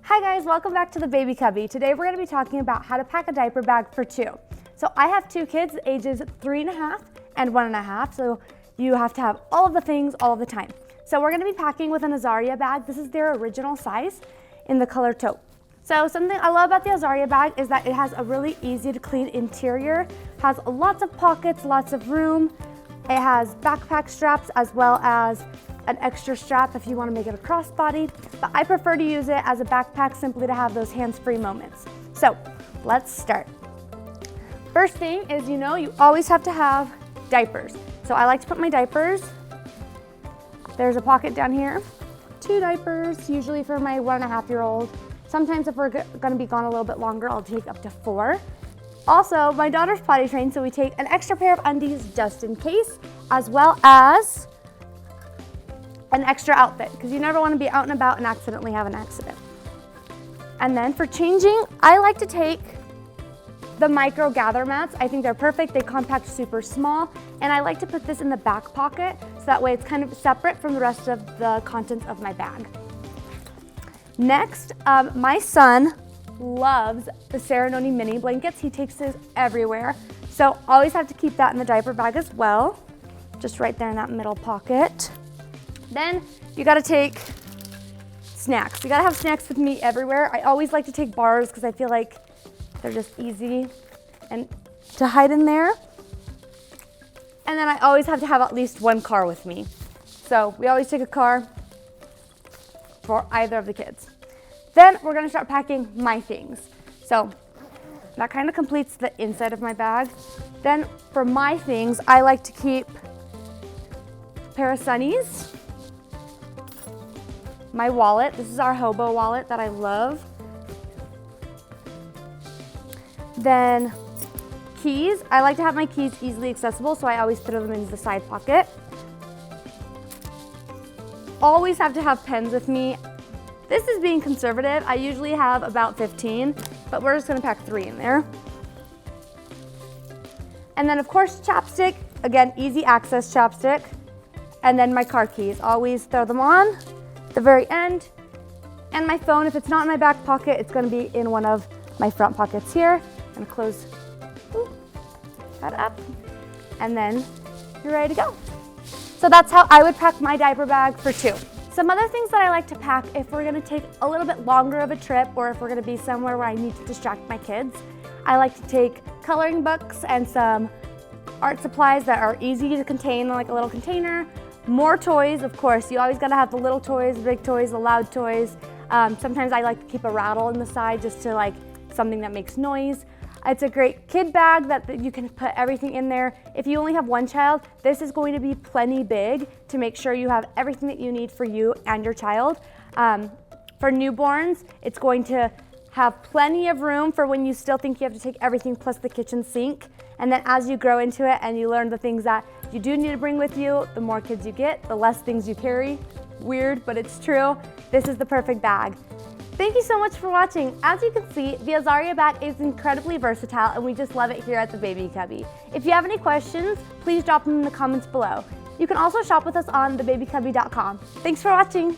Hi guys, welcome back to the Baby Cubby. Today we're going to be talking about how to pack a diaper bag for two. So I have two kids, ages 3.5 and 1.5, so you have to have all of the things all of the time. So we're going to be packing with an Azaria bag. This is their original size in the color taupe. So something I love about the Azaria bag is that it has a really easy to clean interior, has lots of pockets, lots of room. It has backpack straps as well as an extra strap if you want to make it a crossbody, but I prefer to use it as a backpack simply to have those hands-free moments. So let's start. First thing is, you always have to have diapers. So I like to put my diapers, there's a pocket down here, 2 diapers, usually for my 1.5-year-old. Sometimes if we're gonna be gone a little bit longer, I'll take up to 4. Also, my daughter's potty trained, so we take an extra pair of undies just in case, as well as an extra outfit, because you never want to be out and about and accidentally have an accident. And then for changing, I like to take the micro gather mats. I think they're perfect. They compact super small, and I like to put this in the back pocket, so that way it's kind of separate from the rest of the contents of my bag. Next, my son loves the Serenoni mini blankets. He takes his everywhere, so always have to keep that in the diaper bag as well, just right there in that middle pocket. Then you gotta take snacks. You gotta have snacks with me everywhere. I always like to take bars because I feel like they're just easy and to hide in there. And then I always have to have at least one car with me. So we always take a car for either of the kids. Then we're gonna start packing my things. So that kind of completes the inside of my bag. Then for my things, I like to keep a pair of sunnies, my wallet. This is our hobo wallet that I love. Then keys. I like to have my keys easily accessible, so I always throw them into the side pocket. Always have to have pens with me. This is being conservative. I usually have about 15, but we're just gonna pack 3 in there. And then of course, chapstick. Again, easy access chapstick. And then my car keys. Always throw them on at the very end. And my phone, if it's not in my back pocket, it's gonna be in one of my front pockets here. I'm gonna close that up, and then you're ready to go. So that's how I would pack my diaper bag for 2. Some other things that I like to pack if we're gonna take a little bit longer of a trip, or if we're gonna be somewhere where I need to distract my kids, I like to take coloring books and some art supplies that are easy to contain in like a little container. More toys, of course. You always gotta have the little toys, the big toys, the loud toys. Sometimes I like to keep a rattle on the side just to like something that makes noise. It's a great kid bag that you can put everything in there. If you only have one child, this is going to be plenty big to make sure you have everything that you need for you and your child. For newborns, it's going to have plenty of room for when you still think you have to take everything plus the kitchen sink. And then as you grow into it and you learn the things that you do need to bring with you, the more kids you get, the less things you carry. Weird, but it's true. This is the perfect bag. Thank you so much for watching. As you can see, the Azaria bag is incredibly versatile, and we just love it here at the Baby Cubby. If you have any questions, please drop them in the comments below. You can also shop with us on thebabycubby.com. Thanks for watching.